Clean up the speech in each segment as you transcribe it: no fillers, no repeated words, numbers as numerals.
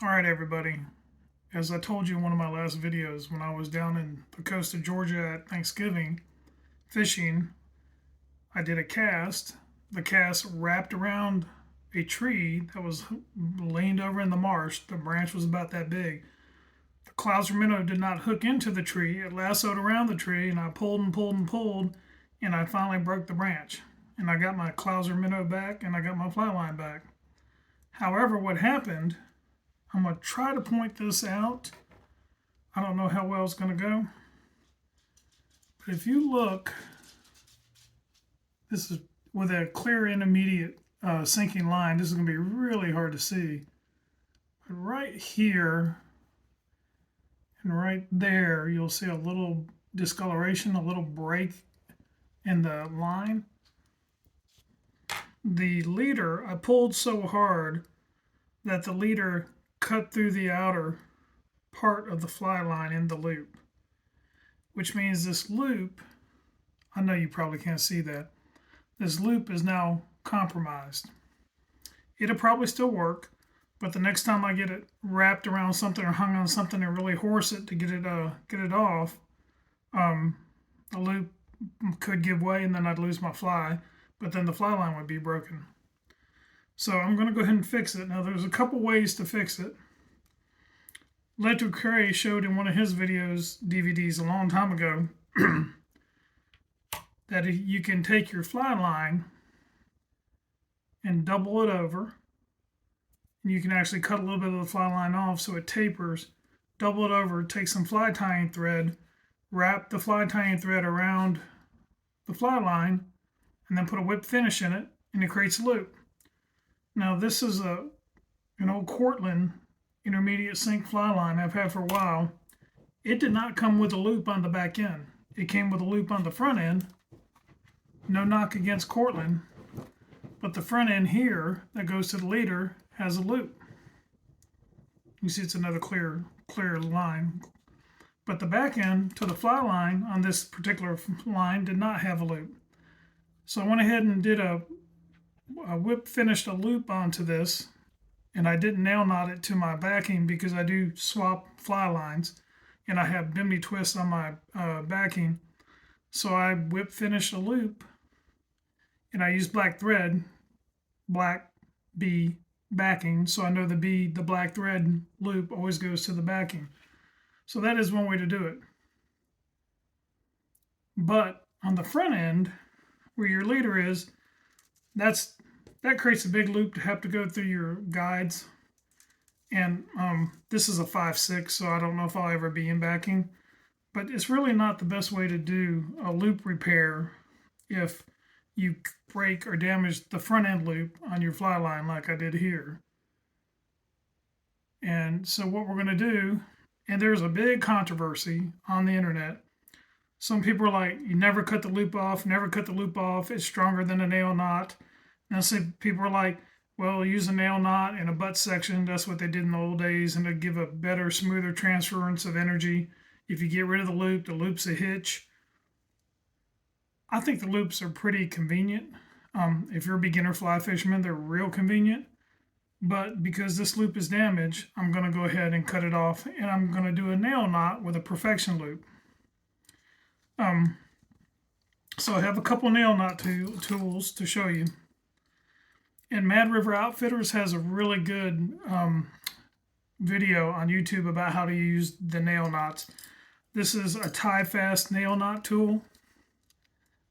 All right, everybody. As I told you in one of my last videos, when I was down in the coast of Georgia at Thanksgiving fishing, I did a cast. The cast wrapped around a tree that was leaned over in the marsh. The branch was about that big. The Clouser minnow did not hook into the tree. It lassoed around the tree, and I pulled and pulled and pulled, and I finally broke the branch. And I got my Clouser minnow back, and I got my fly line back. However, what happened, I'm going to try to point this out. I don't know how well it's going to go. But if you look, this is with a clear intermediate sinking line. This is going to be really hard to see. But right here and right there, you'll see a little discoloration, a little break in the line. The leader, I pulled so hard that the leader cut through the outer part of the fly line in the loop, which means this loop, I know you probably can't see that, this loop is now compromised. It'll probably still work, but the next time I get it wrapped around something or hung on something and really horse it to get it off, the loop could give way and then I'd lose my fly, but then the fly line would be broken. So I'm going to go ahead and fix it. Now there's a couple ways to fix it. Leto Cray showed in one of his videos, DVDs a long time ago, that you can take your fly line and double it over. And you can actually cut a little bit of the fly line off so it tapers. Double it over, take some fly tying thread, wrap the fly tying thread around the fly line, and then put a whip finish in it, and it creates a loop. Now this is an old Cortland intermediate sink fly line I've had for a while. It did not come with a loop on the back end. It came with a loop on the front end. No knock against Cortland, but the front end here that goes to the leader has a loop. You see it's another clear line. But the back end to the fly line on this particular line did not have a loop. So I went ahead and did a whip finished a loop onto this, and I didn't nail knot it to my backing because I do swap fly lines, and I have bimini twists on my backing. So I whip finished a loop, and I used black thread, black B backing, so I know the black thread loop always goes to the backing. So that is one way to do it. But on the front end, where your leader is, that creates a big loop to have to go through your guides. And this is a 5/6, so I don't know if I'll ever be in backing. But it's really not the best way to do a loop repair if you break or damage the front end loop on your fly line like I did here. And so what we're going to do, and there's a big controversy on the internet. Some people are like, you never cut the loop off, never cut the loop off. It's stronger than a nail knot. And some people are like, well, use a nail knot in a butt section. That's what they did in the old days, and it'll give a better, smoother transference of energy. If you get rid of the loop's a hitch. I think the loops are pretty convenient. If you're a beginner fly fisherman, they're real convenient. But because this loop is damaged, I'm going to go ahead and cut it off, and I'm going to do a nail knot with a perfection loop. So I have a couple nail knot tools to show you. And Mad River Outfitters has a really good video on YouTube about how to use the nail knots. This is a Tie Fast nail knot tool.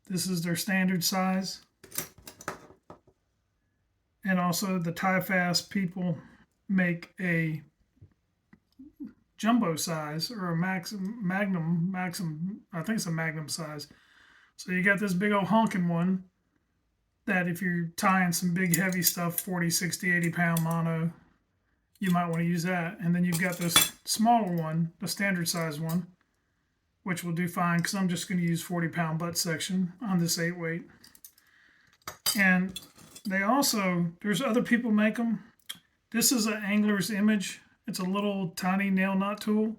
This is their standard size. And also the Tie Fast people make a jumbo size or a magnum, I think it's a magnum size. So you got this big old honking one that if you're tying some big heavy stuff, 40, 60, 80 pound mono, you might want to use that. And then you've got this smaller one, the standard size one, which will do fine because I'm just going to use 40 pound butt section on this 8 weight. And they also, there's other people make them. This is an Angler's Image. It's a little tiny nail knot tool.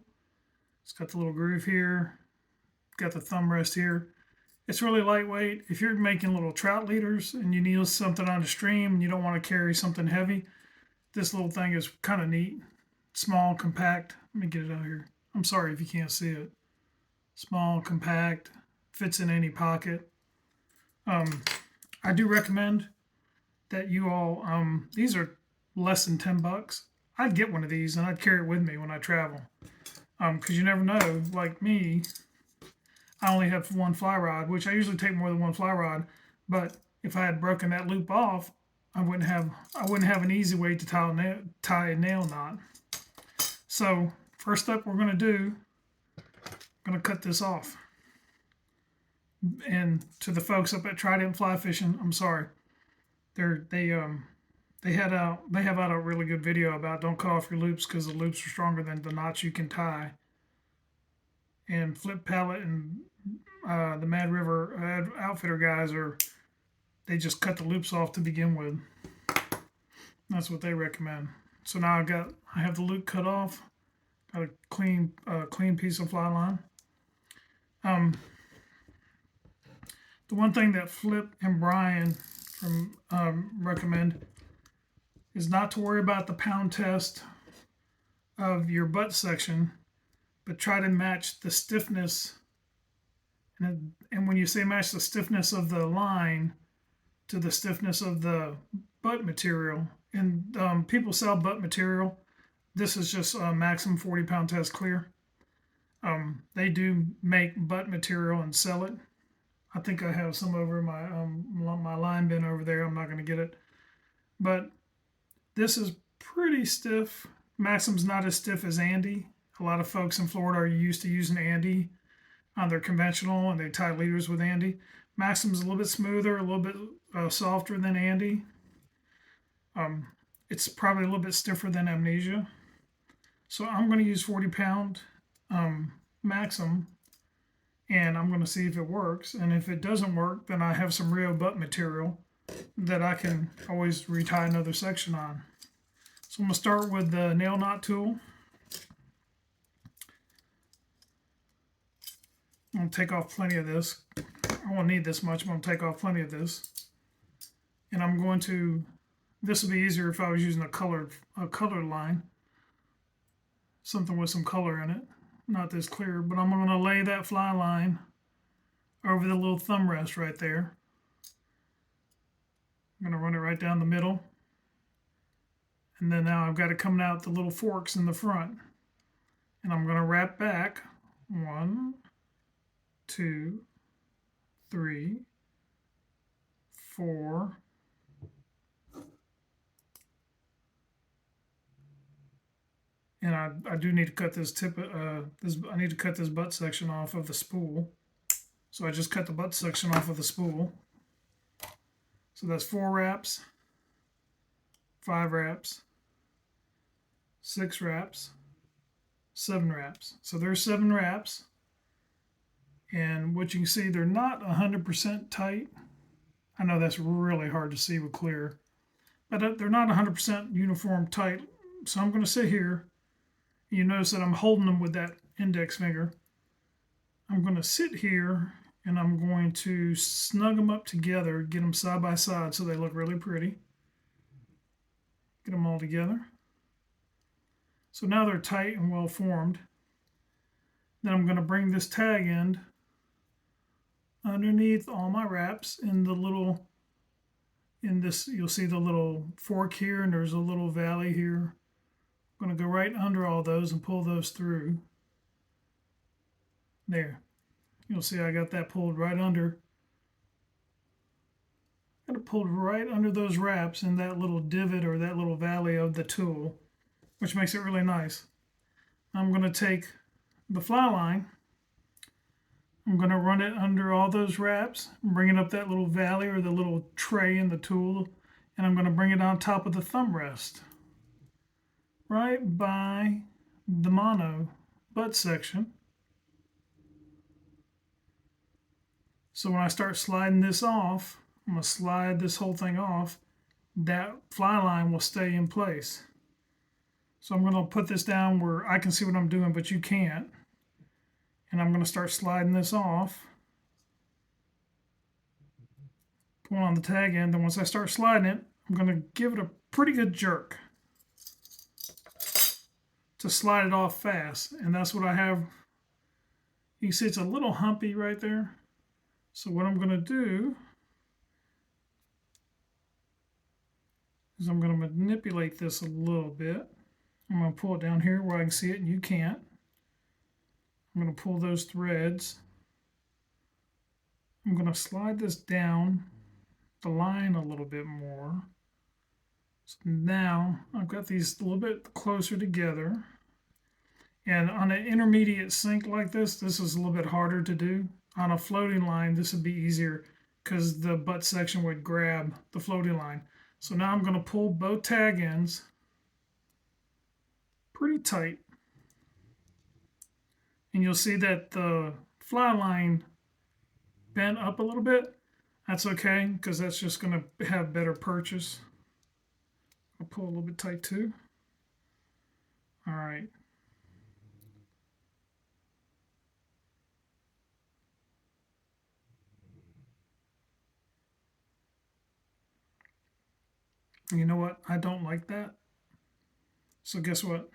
It's got the little groove here, got the thumb rest here. It's really lightweight. If you're making little trout leaders and you need something on the stream and you don't want to carry something heavy, this little thing is kind of neat. small, compact. Let me get it out here. I'm sorry if you can't see it. Small, compact, fits in any pocket. I do recommend that you all, these are less than $10. I'd get one of these and I'd carry it with me when I travel. Because you never know, like me, I only have one fly rod, which I usually take more than one fly rod. But if I had broken that loop off, I wouldn't have an easy way to tie a nail knot. So first step we're going to do, I'm going to cut this off. And to the folks up at Trident Fly Fishing, I'm sorry. They have out a really good video about don't cut off your loops because the loops are stronger than the knots you can tie. And Flip Pallet and the Mad River Outfitter guys they just cut the loops off to begin with. That's what they recommend. So now I have the loop cut off. Got a clean piece of fly line. The one thing that Flip and Brian recommend is not to worry about the pound test of your butt section, but try to match the stiffness. And when you say match the stiffness of the line to the stiffness of the butt material, and people sell butt material. This is just a maximum 40-pound test clear. They do make butt material and sell it. I think I have some over my line bin over there. I'm not going to get it, but this is pretty stiff. Maxim's not as stiff as Andy. A lot of folks in Florida are used to using Andy on their conventional, and they tie leaders with Andy. Maxim's a little bit smoother, a little bit softer than Andy. It's probably a little bit stiffer than Amnesia. So I'm going to use 40-pound Maxim, and I'm going to see if it works. And if it doesn't work, then I have some Rio butt material that I can always retie another section on. So I'm going to start with the nail knot tool. I'm going to take off plenty of this. I won't need this much. I'm going to take off plenty of this. And I'm going to, this would be easier if I was using a colored line. Something with some color in it. Not this clear, but I'm going to lay that fly line over the little thumb rest right there. I'm going to run it right down the middle. And then now I've got it coming out the little forks in the front. And I'm going to wrap back 1, 2, 3, 4, and I do need to cut this I need to cut this butt section off of the spool. So I just cut the butt section off of the spool. So that's 4 wraps, 5 wraps, 6 wraps, 7 wraps. So there's 7 wraps. And what you can see, they're not 100% tight. I know that's really hard to see with clear, but they're not 100% uniform tight. So I'm going to sit here. You notice that I'm holding them with that index finger. I'm going to sit here and I'm going to snug them up together, get them side by side so they look really pretty. Get them all together. So now they're tight and well formed. Then I'm going to bring this tag end underneath all my wraps in this, you'll see the little fork here, and there's a little valley here. I'm going to go right under all those and pull those through. There. You'll see I got that pulled right under. Got it pulled right under those wraps in that little divot or that little valley of the tool, which makes it really nice. I'm going to take the fly line. I'm going to run it under all those wraps, bring it up that little valley or the little tray in the tool, and I'm going to bring it on top of the thumb rest, right by the mono butt section. So when I start sliding this off, I'm going to slide this whole thing off, that fly line will stay in place. So I'm going to put this down where I can see what I'm doing, but you can't. And I'm going to start sliding this off. Pull on the tag end, and once I start sliding it, I'm going to give it a pretty good jerk. to slide it off fast. And that's what I have. You can see it's a little humpy right there. So what I'm going to do is I'm going to manipulate this a little bit. I'm going to pull it down here where I can see it and you can't. I'm going to pull those threads. I'm going to slide this down the line a little bit more. So now I've got these a little bit closer together. And on an intermediate sink like this is a little bit harder to do. On a floating line, this would be easier because the butt section would grab the floating line. So now I'm going to pull both tag ends pretty tight. And you'll see that the fly line bent up a little bit. That's okay because that's just going to have better purchase. I'll pull a little bit tight too. All right. You know what? I don't like that. So guess what?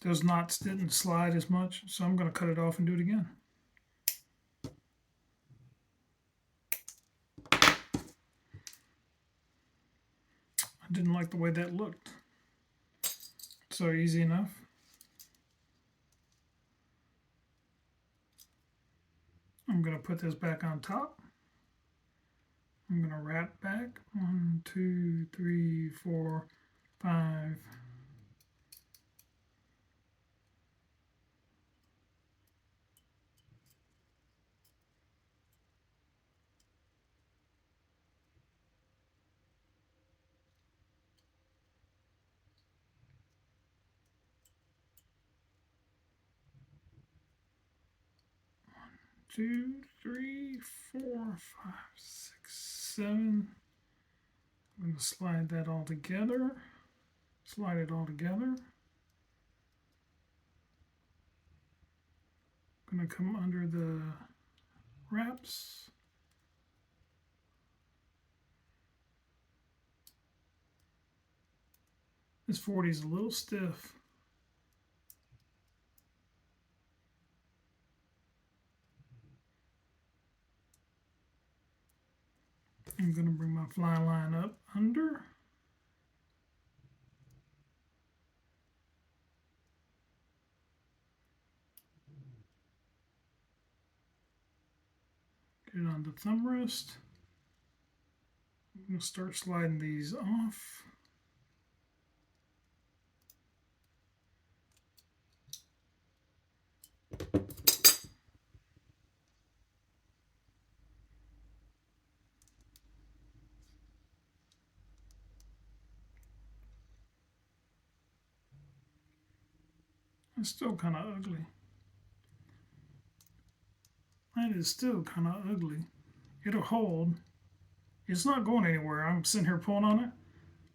Those knots didn't slide as much, so I'm going to cut it off and do it again. I didn't like the way that looked. So easy enough. I'm going to put this back on top. I'm going to wrap back 1, 2, 3, 4, 5. Two, three, 4, 5, 6, 7. I'm going to slide that all together. Slide it all together. I'm going to come under the wraps. This 40 is a little stiff. I'm going to bring my fly line up under. Get it on the thumb rest. I'm going to start sliding these off. It's still kind of ugly. That is still kind of ugly. It'll hold. It's not going anywhere. I'm sitting here pulling on it.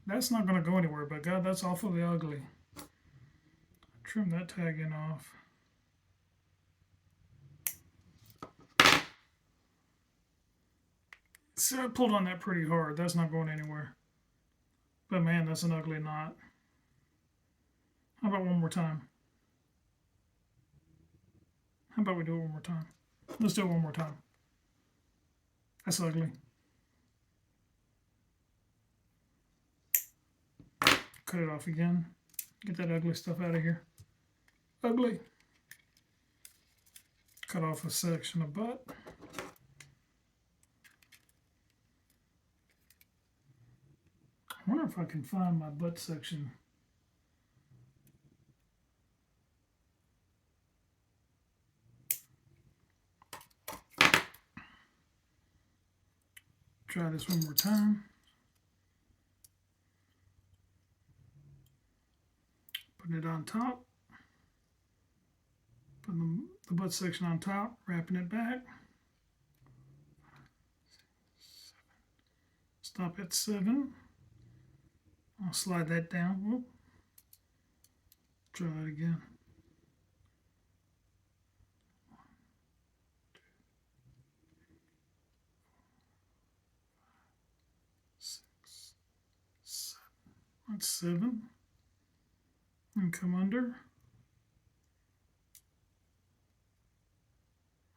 That's not going to go anywhere, but God, that's awfully ugly. Trim that tag end off. See, I pulled on that pretty hard. That's not going anywhere. But man, that's an ugly knot. How about one more time? How about we do it one more time? Let's do it one more time. That's ugly. Cut it off again. Get that ugly stuff out of here. Ugly. Cut off a section of butt. I wonder if I can find my butt section. Try this one more time. Putting it on top. Putting the butt section on top, wrapping it back. Stop at 7. I'll slide that down. Whoop. Try that again. 1, 2, 6, 7. That's 7. and come under.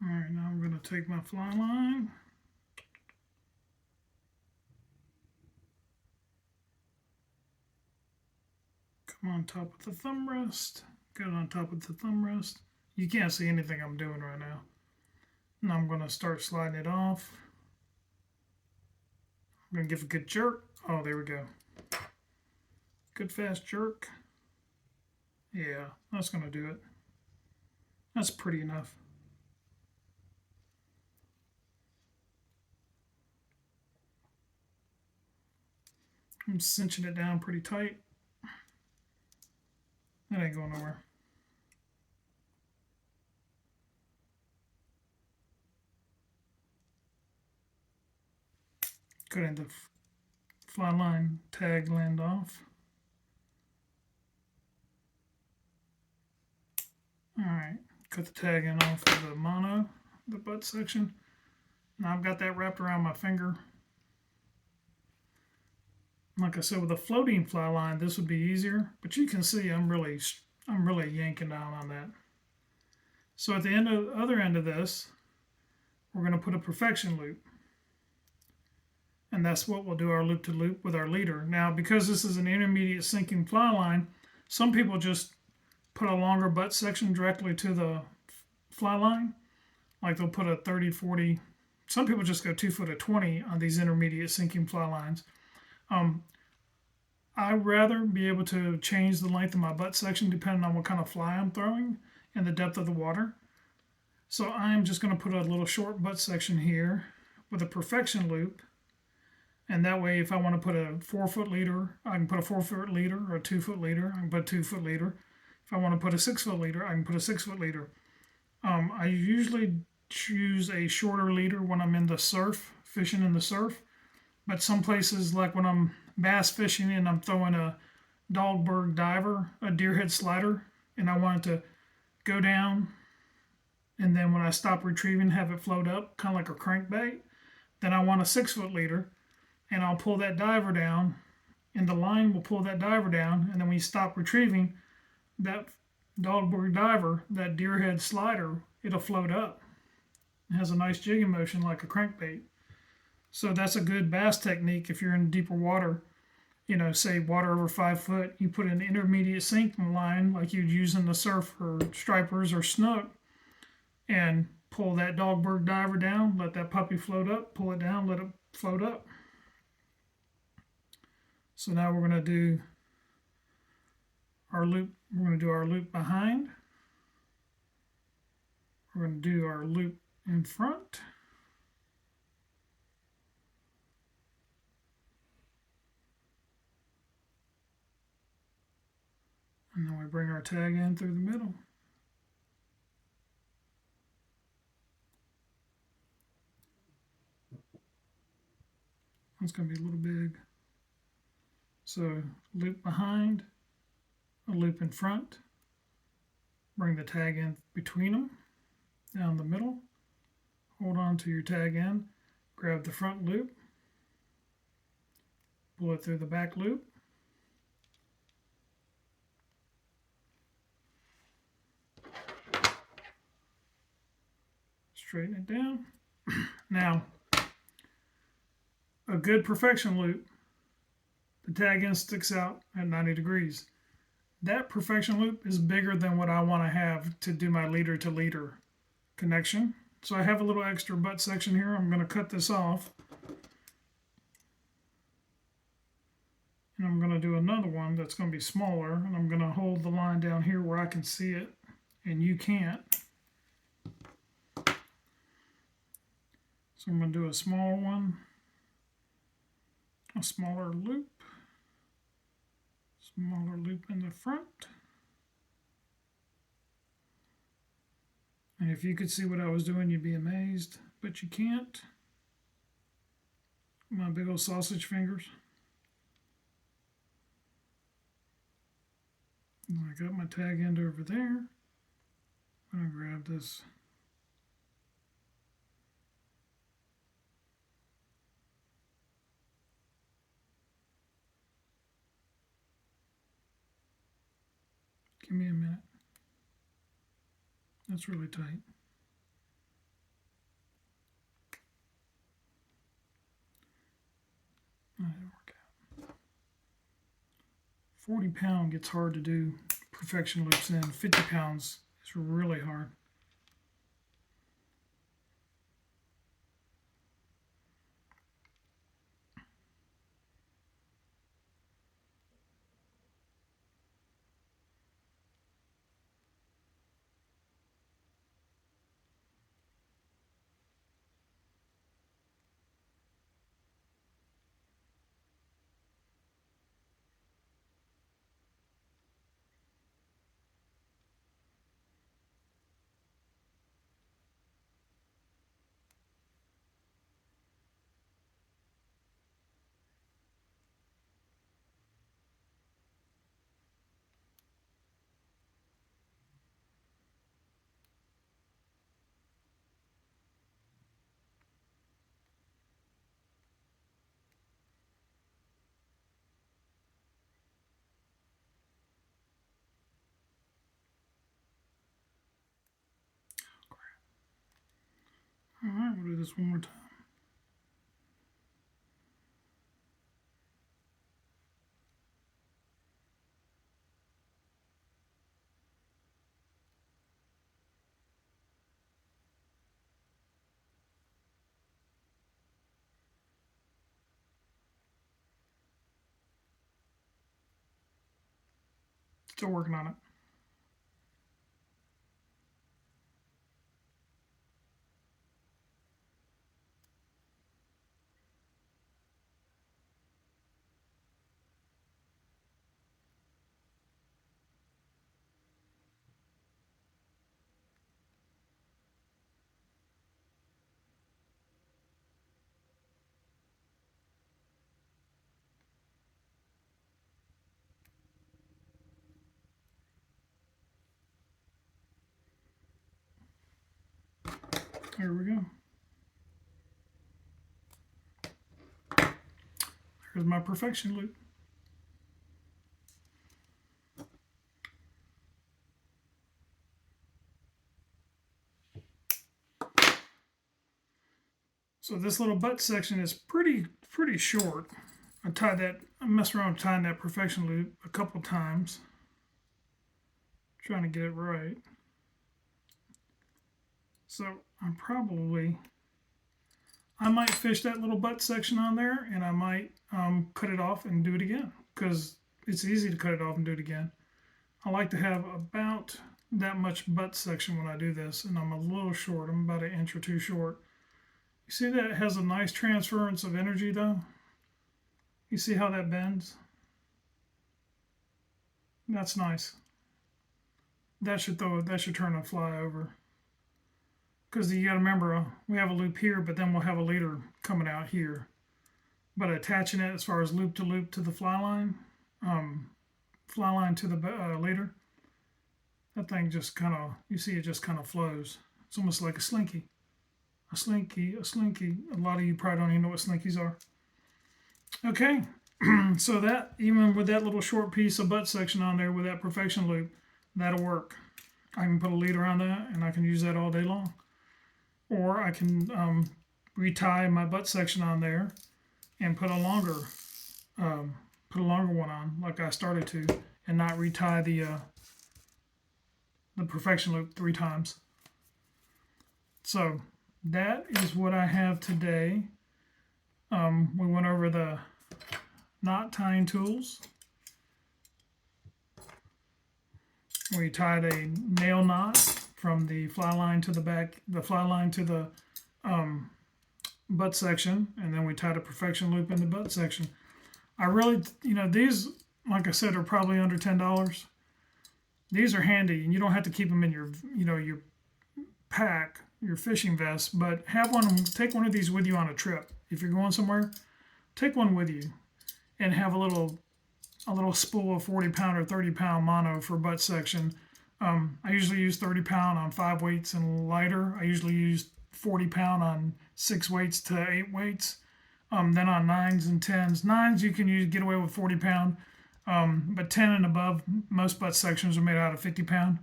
All right, now I'm going to take my fly line. Come on top of the thumb rest. Get it on top of the thumb rest. You can't see anything I'm doing right now. Now I'm going to start sliding it off. I'm going to give a good jerk. Oh, there we go. Good fast jerk. Yeah, that's going to do it. That's pretty enough. I'm cinching it down pretty tight. That ain't going nowhere. Cutting the fly line tag land off. Alright, cut the tag end off of the mono, the butt section. Now I've got that wrapped around my finger. Like I said, with a floating fly line, this would be easier, but you can see I'm really yanking down on that. So at the other end of this, we're going to put a perfection loop. And that's what we'll do our loop to loop with our leader. Now, because this is an intermediate sinking fly line, some people just put a longer butt section directly to the fly line. Like they'll put a 30, 40, some people just go 2 foot of 20 on these intermediate sinking fly lines. I'd rather be able to change the length of my butt section depending on what kind of fly I'm throwing and the depth of the water. So I'm just going to put a little short butt section here with a perfection loop. And that way, if I want to put a 4 foot leader, I can put a 4 foot leader, or a 2 foot leader. I can put a 2 foot leader. If I want to put a 6 foot leader, I can put a 6 foot leader. I usually choose a shorter leader when I'm in the surf, fishing in the surf. But some places, like when I'm bass fishing and I'm throwing a Dahlberg diver, a deerhead slider, and I want it to go down, and then when I stop retrieving, have it float up, kind of like a crankbait, then I want a 6 foot leader, and I'll pull that diver down, and the line will pull that diver down, and then when you stop retrieving, that Dahlberg diver, that deerhead slider, it'll float up. It has a nice jigging motion like a crankbait. So that's a good bass technique if you're in deeper water. You know, say water over 5 foot, you put an intermediate sinking line like you'd use in the surf for stripers or snook, and pull that Dahlberg diver down, let that puppy float up, pull it down, let it float up. So now we're going to do our loop. We're going to do our loop behind. We're going to do our loop in front. And then we bring our tag in through the middle. It's going to be a little big. So loop behind, a loop in front, bring the tag in between them, down the middle, hold on to your tag end, grab the front loop, pull it through the back loop, straighten it down. Now, a good perfection loop, the tag end sticks out at 90 degrees. That perfection loop is bigger than what I want to have to do my leader to leader connection. So I have a little extra butt section here. I'm going to cut this off. And I'm going to do another one that's going to be smaller. And I'm going to hold the line down here where I can see it and you can't. So I'm going to do a small one, a smaller loop. Smaller loop in the front. And if you could see what I was doing, you'd be amazed, but you can't. My big old sausage fingers. And I got my tag end over there. I'm going to grab this. Give me a minute. That's really tight. That didn't work out. 40 pound gets hard to do perfection loops in. 50 pounds is really hard. All right, we'll do this one more time. Still working on it. There we go. There's my perfection loop. So this little butt section is pretty short. I messed around tying that perfection loop a couple times, trying to get it right. So I might fish that little butt section on there, and I might cut it off and do it again, because it's easy to cut it off and do it again. I like to have about that much butt section when I do this, and I'm a little short. I'm about an inch or two short. You see that it has a nice transference of energy though? You see how that bends? That's nice. That should turn a fly over. Because you got to remember, we have a loop here, but then we'll have a leader coming out here. But attaching it as far as loop to the fly line to the leader, that thing just kind of, you see it just kind of flows. It's almost like a slinky. A slinky. A lot of you probably don't even know what slinkies are. Okay, so that, even with that little short piece of butt section on there with that perfection loop, that'll work. I can put a leader on that, and I can use that all day long. Or I can retie my butt section on there and put a longer one on, like I started to, and not retie the perfection loop 3 times. So that is what I have today. We went over the knot tying tools. We tied a nail knot from the fly line to the back, the fly line to the butt section, and then we tied a perfection loop in the butt section. I really, these, like I said, are probably under $10. These are handy, and you don't have to keep them in your, your pack, your fishing vest, but take one of these with you on a trip. If you're going somewhere, take one with you, and have a little spool of 40-pound or 30-pound mono for butt section. I usually use 30-pound on 5 weights and lighter. I usually use 40-pound on 6 weights to 8 weights. Then on 9s and 10s. 9s you can get away with 40-pound. But 10 and above, most butt sections are made out of 50 pound.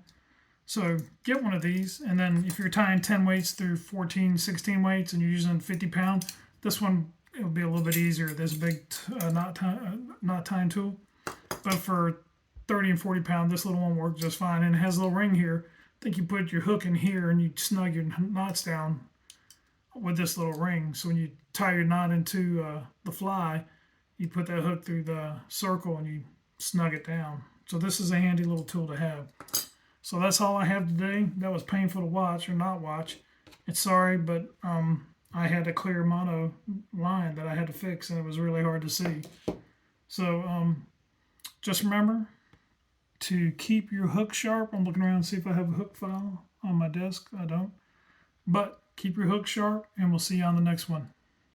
So get one of these, and then if you're tying 10 weights through 14, 16 weights and you're using 50 pound, this one, it'll be a little bit easier, this big knot tying tool. But for 30 and 40 pound, this little one works just fine, and it has a little ring here. I think you put your hook in here and you snug your knots down with this little ring. So when you tie your knot into the fly, you put that hook through the circle and you snug it down. So this is a handy little tool to have. So that's all I have today. That was painful to watch or not watch. It's sorry, but I had a clear mono line that I had to fix, and it was really hard to see. So just remember to keep your hook sharp. I'm looking around and see if I have a hook file on my desk. I don't. But keep your hook sharp, and we'll see you on the next one.